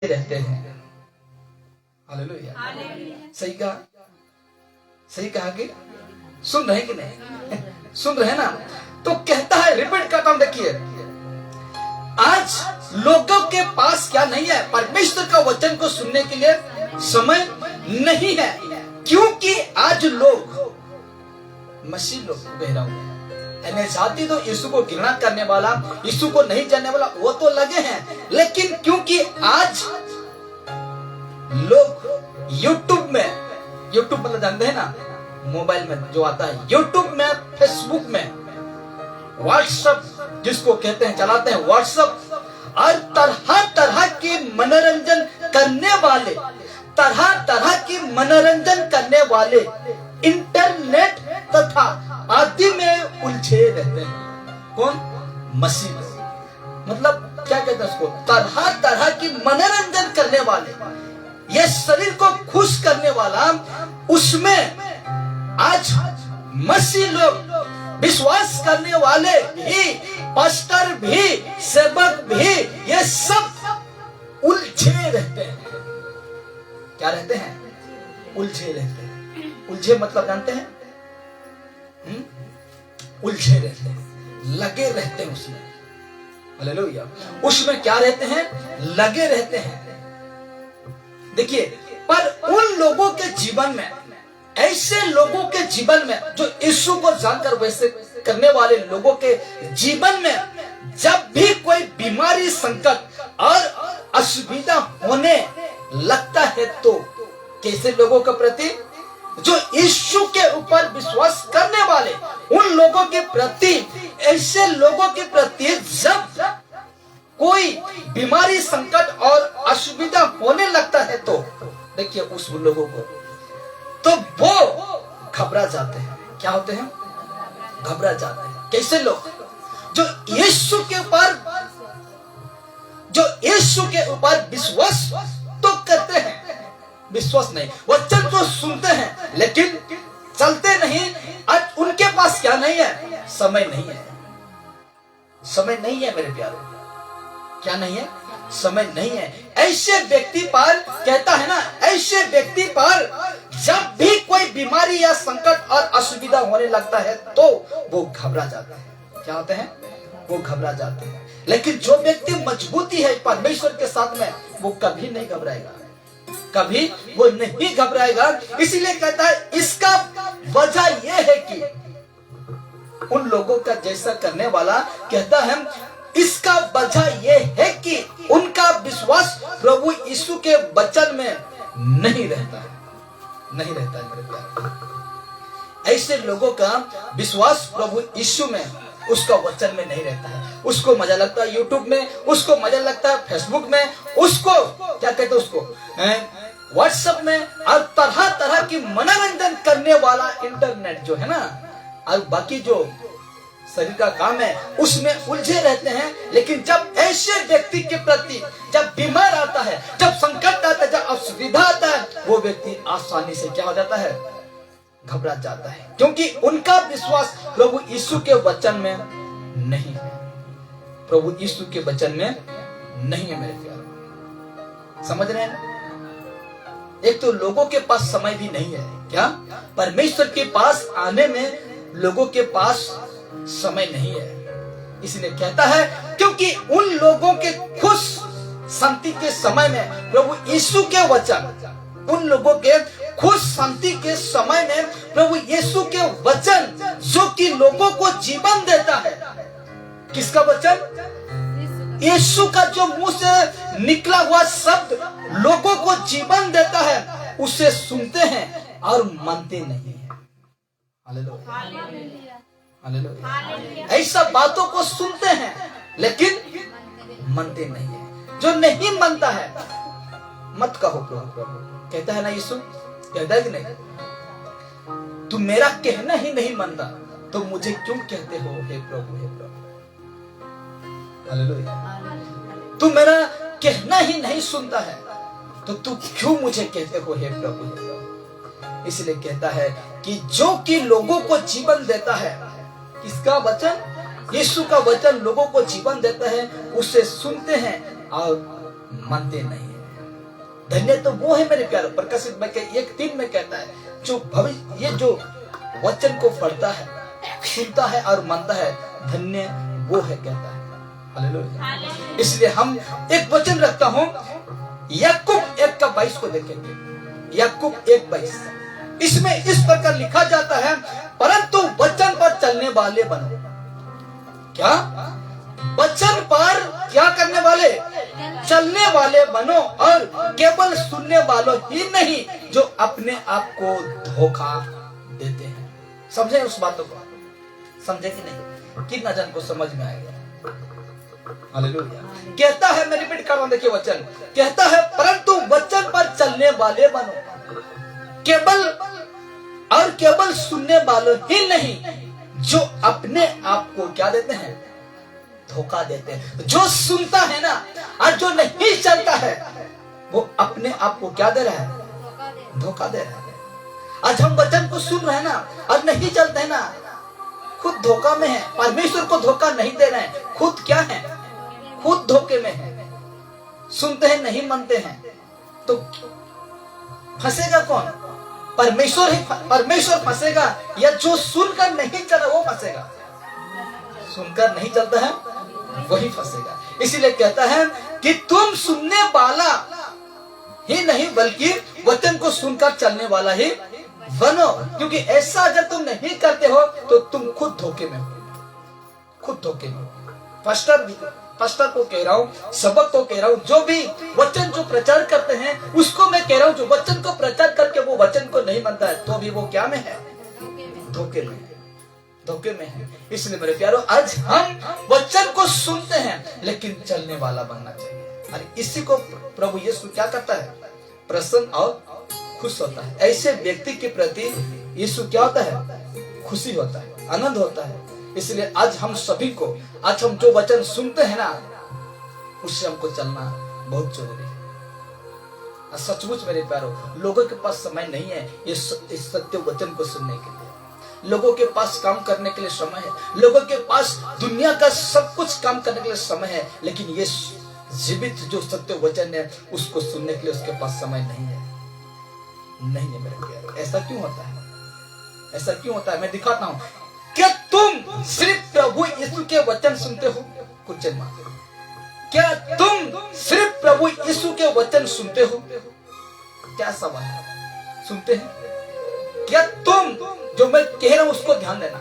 रहते हैं। हालेलुया, सही कहा कि सुन रहे कि नहीं? सुन रहे ना? तो कहता है, रिपीट करता हूं, देखिए, आज लोगों के पास क्या नहीं है? परमेश्वर का वचन को सुनने के लिए समय नहीं है, क्योंकि आज लोग मसीह लोग बहरा हुए हैं। जाति तो यीशु को घृणा करने वाला, यीशु को नहीं जानने वाला, वो तो लगे हैं, लेकिन क्योंकि आज लोग यूट्यूब मतलब जानते हैं ना, मोबाइल में जो आता है, यूट्यूब में, फेसबुक में, व्हाट्सएप जिसको कहते हैं, चलाते हैं व्हाट्सएप, और तरह तरह के मनोरंजन करने वाले इंटरनेट तथा आदि में उलझे रहते हैं। कौन? मसीह लोग। मतलब क्या कहते हैं उसको? तरह तरह की मनोरंजन करने वाले, ये शरीर को खुश करने वाला, उसमें आज मसीह लोग, विश्वास करने वाले भी, पास्टर भी, सेवक भी, ये सब उलझे रहते हैं। क्या रहते हैं? उलझे रहते हैं। उलझे मतलब जानते हैं? उलझे रहते हैं, लगे रहते हैं उसमें। हालेलुया। उसमें क्या रहते हैं? लगे रहते हैं। देखिए, पर उन लोगों के जीवन में, ऐसे लोगों के जीवन में जो यीशु को जानकर वैसे करने वाले लोगों के जीवन में, जब भी कोई बीमारी, संकट और असुविधा होने लगता है, तो कैसे लोगों के प्रति? जो यीशु के ऊपर विश्वास करने वाले, उन लोगों के प्रति, ऐसे लोगों के प्रति जब कोई बीमारी, संकट और असुविधा होने लगता है, तो देखिए उस लोगों को, तो वो घबरा जाते हैं। क्या होते हैं? घबरा जाते हैं। कैसे लोग? जो यीशु के ऊपर विश्वास तो करते हैं, विश्वास नहीं, वचन तो सुनते हैं, लेकिन चलते नहीं। आज उनके पास क्या नहीं है? समय नहीं है। समय नहीं है मेरे प्यारे। क्या नहीं है? समय नहीं है। ऐसे व्यक्ति पर कहता है ना, ऐसे व्यक्ति पर जब भी कोई बीमारी या संकट और असुविधा होने लगता है, तो वो घबरा जाता है। क्या होते हैं? वो घबरा जाते हैं। लेकिन जो व्यक्ति मजबूती है परमेश्वर के साथ में, वो कभी नहीं घबराएगा, कभी वो नहीं घबराएगा। इसीलिए कहता है, इसका वजह यह है कि उन लोगों का जैसा करने वाला, कहता है, इसका वजह यह है कि उनका विश्वास प्रभु यीशु के वचन में नहीं रहता है। नहीं रहता है मेरे प्यारे। ऐसे लोगों का विश्वास प्रभु यीशु में, उसका वचन में नहीं रहता है। उसको मजा लगता है यूट्यूब में, उसको मजा लगता है फेसबुक में, उसको क्या कहते हैं, उसको व्हाट्सएप में, और तरह तरह की मनोरंजन करने वाला इंटरनेट जो है ना, और बाकी जो शरीर का काम है, उसमें उलझे रहते हैं। लेकिन जब ऐसे व्यक्ति के प्रति, जब बीमार आता है, जब संकट आता है, जब असुविधा आता है, वो व्यक्ति आसानी से क्या हो जाता है? घबरा जाता है, क्योंकि उनका विश्वास प्रभु यीशु के वचन में नहीं है। प्रभु यीशु के वचन में नहीं है मेरे प्यारे। समझ रहे हैं? एक तो लोगों के पास समय भी नहीं है। क्या? परमेश्वर के पास आने में लोगों के पास समय नहीं है। इसलिए कहता है, क्योंकि उन लोगों के खुश शांति के समय में प्रभु यीशु के वचन, उन लोगों के खुश शांति के समय में प्रभु यीशु के वचन, जो कि लोगों को जीवन देता है। किसका वचन? यीशु का जो मुंह से निकला हुआ शब्द लोगों को जीवन देता है, उसे सुनते हैं और मानते नहीं है। Hallelujah, hallelujah. ऐसा बातों को सुनते हैं, लेकिन मानते नहीं है। जो नहीं मानता है, मत कहो प्रभु, कहता है ना यीशु, कहता है कि नहीं, तू मेरा कहना ही नहीं मानता, तो मुझे क्यों कहते हो हे प्रभु, हे प्रभु। हालेलुया। तू मेरा कहना ही नहीं सुनता है, तो तू क्यों मुझे कहते हो हे प्रभु, हे प्रभु। इसलिए कहता है कि जो कि लोगों को जीवन देता है, किसका वचन? यीशु का वचन लोगों को जीवन देता है, उसे सुनते हैं और मानते नहीं है। धन्य तो वो है मेरे प्यारे, प्रकाशित में 1:3 में कहता है, जो भविष्य ये जो वचन को पढ़ता है, सुनता है और मानता है, धन्य वो है, कहता है। हालेलुया। इसलिए हम एक वचन रखता हूं, याकूब 1:22 को देखेंगे। याकूब 1:22, इसमें इस प्रकार लिखा जाता है, परंतु वचन पर चलने वाले बनो। क्या? वचन पर क्या करने वाले? चलने वाले बनो, और केवल सुनने वालों ही नहीं जो अपने आप को धोखा देते हैं। समझे उस बातों को? समझे कि नहीं? कितना जन को समझ में आएगा? हालेलुया। कहता है, मैं रिपीट कर रहा हूं, देखिए वचन कहता है, परंतु वचन पर चलने वाले बनो, केवल सुनने वालों ही नहीं जो अपने आप को क्या देते हैं? धोखा देते हैं। जो सुनता है ना और जो नहीं चलता है, वो अपने आप को क्या दे रहा है? धोखा दे रहा है। आज हम वचन को सुन रहे हैं ना और नहीं चलते हैं ना, खुद धोखा में है। परमेश्वर को धोखा नहीं दे रहे हैं, खुद क्या है? खुद धोखे में है। सुनते हैं, नहीं मानते हैं, तो फंसेगा कौन? परमेश्वर फंसेगा, या जो सुनकर नहीं चला वो फंसेगा? सुनकर नहीं चलता है वही फंसेगा। इसीलिए कहता है कि तुम सुनने वाला ही नहीं बल्कि वचन को सुनकर चलने वाला ही बनो, क्योंकि ऐसा अगर तुम नहीं करते हो तो तुम खुद धोखे में हो, खुद धोखे में हो। पास्टर को कह रहा हूँ, सबक को कह रहा हूँ, जो भी वचन जो प्रचार करते हैं उसको मैं कह रहा हूँ, जो वचन को प्रचार करके वो वचन को नहीं मानता है तो भी वो क्या में है? धोखे में है, धोखे में है। इसलिए मेरे प्यारो, आज हम वचन को सुनते हैं लेकिन चलने वाला बनना चाहिए। और इसी को प्रभु यीशु क्या करता है? प्रसन्न और खुश होता है। ऐसे व्यक्ति के प्रति यीशु क्या होता है? खुशी होता है, आनंद होता है। इसलिए आज हम सभी को, आज हम जो वचन सुनते हैं ना, उससे हमको चलना बहुत जरूरी है। सचमुच मेरे प्यारो, लोगों के पास समय नहीं है इस सत्य वचन को सुनने के लिए। लोगों के पास काम करने के लिए समय है, लोगों के पास दुनिया का सब कुछ काम करने के लिए समय है, लेकिन ये जीवित जो सत्य वचन है उसको सुनने के लिए उसके पास समय नहीं है। नहीं है मेरे प्यारो। ऐसा क्यों होता है? ऐसा क्यों होता है? मैं दिखाता हूँ। क्या तुम सिर्फ प्रभु यीशु के वचन सुनते हो? कुछ मात्र। क्या तुम सिर्फ प्रभु यीशु के वचन सुनते हो? क्या सवाल है? सुनते हैं? क्या तुम, जो मैं कह रहा हूं उसको ध्यान देना,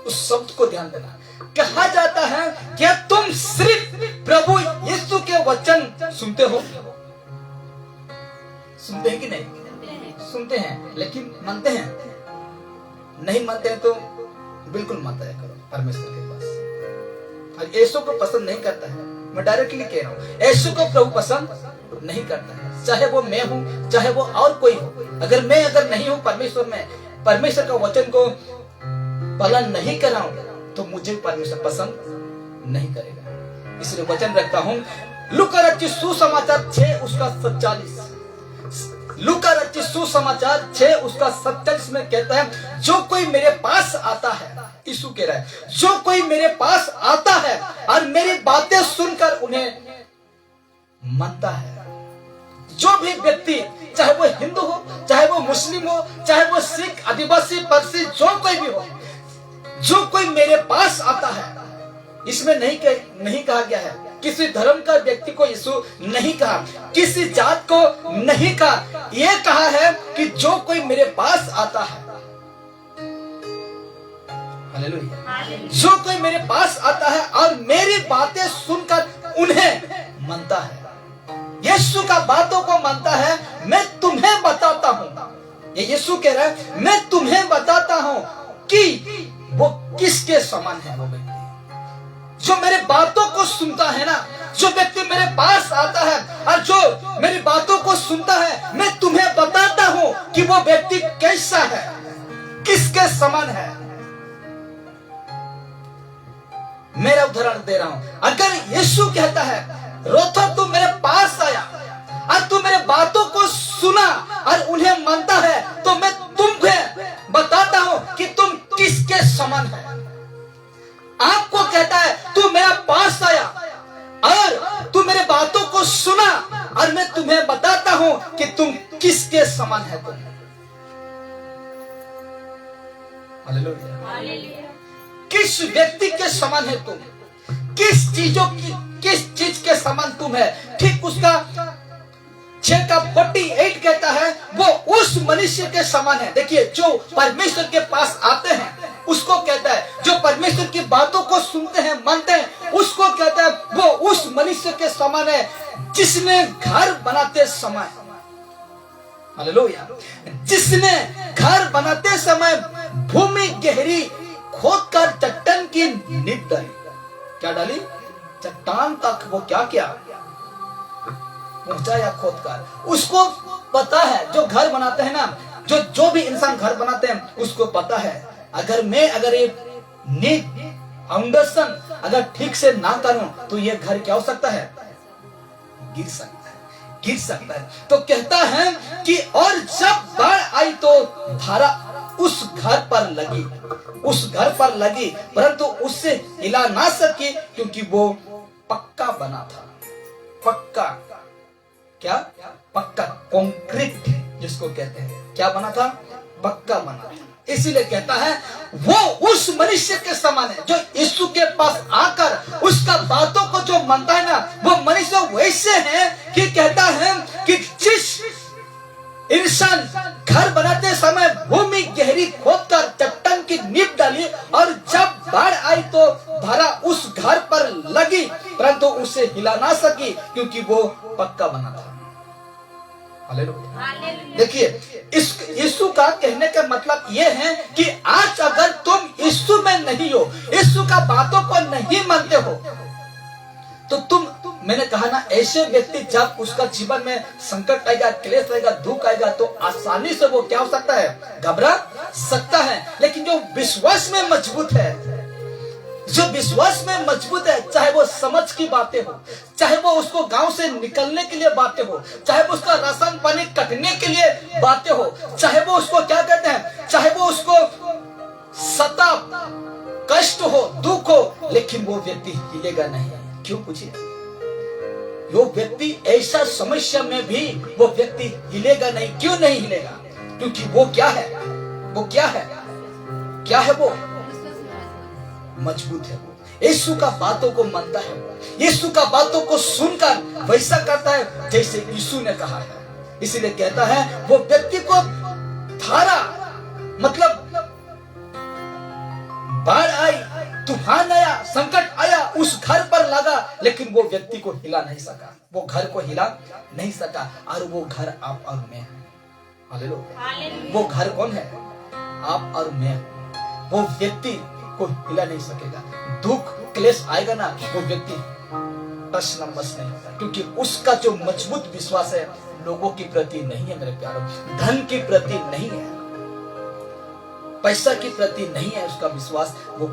उस शब्द को ध्यान देना। कहा जाता है, क्या तुम सिर्फ प्रभु यीशु के वचन सुनते हो? सुनते हैं कि नहीं? सुनते हैं, लेकिन मानते हैं? नहीं मानते हैं तो बिल्कुल मत आया करो परमेश्वर के पास। और यीशु को पसंद नहीं करता है, मैं डायरेक्टली कह रहा हूँ, यीशु को प्रभु पसंद नहीं करता है। चाहे वो मैं हूँ, चाहे वो और कोई हो, अगर नहीं हूँ परमेश्वर में, परमेश्वर का वचन को पालन नहीं कर रहा हूँ, तो मुझे परमेश्वर पसंद नहीं करेगा। इसलिए वचन रखता हूँ, लूका रचित सुसमाचार 6:47, लूका रचित सुसमाचार 6:47 में कहता है, जो कोई मेरे पास आता है, यीशु कह रहा है, जो कोई मेरे पास आता है और मेरी बातें सुनकर उन्हें मानता है। जो भी व्यक्ति, चाहे वो हिंदू हो, चाहे वो मुस्लिम हो, चाहे वो सिख, आदिवासी, पारसी, जो कोई भी हो, जो कोई मेरे पास आता है, इसमें नहीं कहा गया है किसी धर्म का व्यक्ति को यीशु नहीं कहा, किसी जात को नहीं कहा, यह कहा है कि जो कोई मेरे पास आता है, हालेलुया, जो कोई मेरे पास आता है और मेरी बातें सुनकर उन्हें मानता है, यीशु का बातों को मानता है। मैं तुम्हें बताता हूं, ये यीशु कह रहा है, मैं तुम्हें बताता हूं कि वो किसके समान है। वो व्यक्ति जो मेरे बातों को सुनता है ना, जो व्यक्ति मेरे पास आता है और जो मेरी बातों को सुनता है, मैं तुम्हें बताता हूं कि वो व्यक्ति कैसा है, किसके समान है। मेरा उदाहरण दे रहा हूं। अगर यीशु कहता है, रोथर तू मेरे पास आया और तू मेरे बातों को सुना और उन्हें मानता है, तो मैं तुम्हें बताता हूं कि तुम किसके समान है। आपको कहता है, तू मेरे पास आया और तू मेरे बातों को सुना और मैं तुम्हें बताता हूं कि तुम किसके समान है। तुम हालेलुया। किस व्यक्ति के समान है तुम, किस चीज के समान तुम है। ठीक उसका 6:48 कहता है वो उस मनुष्य के समान है। देखिए, जो परमेश्वर के पास आते हैं उसको कहता है, जो परमेश्वर की बातों को सुनते हैं, मानते हैं, उसको कहता है वो उस मनुष्य के समान है जिसने घर बनाते समय, हालेलुया, जिसने घर बनाते समय भूमि गहरी खोदकर चट्टान की नींव डाली। क्या डाली? चट्टान तक वो क्या किया? पहुंचाया खोदकर। उसको पता है, जो घर बनाते हैं ना, जो भी इंसान घर बनाते हैं उसको पता है, अगर ये नींव फाउंडेशन अगर ठीक से ना करूं तो ये घर क्या हो सकता है? गिर सकता है। तो कहता है कि और जब बाढ़ आई तो धारा उस घर पर लगी, परंतु उससे हिला ना सकी क्योंकि वो पक्का बना था। पक्का क्या? पक्का, कंक्रीट जिसको कहते हैं। क्या बना था? पक्का बना था। इसीलिए कहता है वो उस मनुष्य के समान है जो यीशु के पास आकर उसका बातों को जो मानता है ना, वो मनुष्य वैसे है कि कहता है कि जिस इंसान घर बनाते समय भूमि गहरी खोदकर चट्टान की नींव डाली और जब बाढ़ आई तो धारा उस घर पर लगी, परंतु उसे हिला ना सकी क्योंकि वो पक्का बना था। देखिए, इस यीशु का कहने का मतलब ये है कि आज अगर तुम यीशु में नहीं हो, यीशु का बातों को नहीं मानते हो, तो मैंने कहा ना, ऐसे व्यक्ति जब उसका जीवन में संकट आएगा, क्लेश आएगा, दुख आएगा, तो आसानी से वो क्या हो सकता है? घबरा सकता है। लेकिन जो विश्वास में मजबूत है, चाहे वो समझ की बातें हो, चाहे वो उसको गांव से निकलने के लिए बातें हो, चाहे वो उसका राशन पानी कटने के लिए बातें हो, चाहे वो उसको क्या कहते हैं, चाहे वो उसको सता कष्ट हो, दुख हो, लेकिन वो व्यक्ति हिलेगा नहीं। क्यों? पूछिए। वो व्यक्ति ऐसा समस्या में भी वो व्यक्ति हिलेगा नहीं। क्यों नहीं हिलेगा? क्योंकि वो क्या है? वो मजबूत है। वो यीशु का बातों को मानता है, यीशु का बातों को सुनकर वैसा करता है जैसे यीशु ने कहा है। इसीलिए कहता है वो व्यक्ति को धारा, मतलब बाढ़ आई, तूफान आया, संकट आया, उस घर पर लगा, लेकिन वो व्यक्ति को हिला नहीं सका, वो घर को हिला नहीं सका। और वो घर आप और मैं है। हालेलुया। वो घर कौन है? आप और मैं। वो व्यक्ति को हिला नहीं सकेगा। दुख क्लेश आएगा ना, वो व्यक्ति टस नमस नहीं होगा, क्योंकि उसका जो मजबूत विश्वास है लोगों के प्रति नहीं है मेरे प्यारों, धन के प्रति नहीं है, पैसा के प्रति नहीं है उसका विश्वास। वो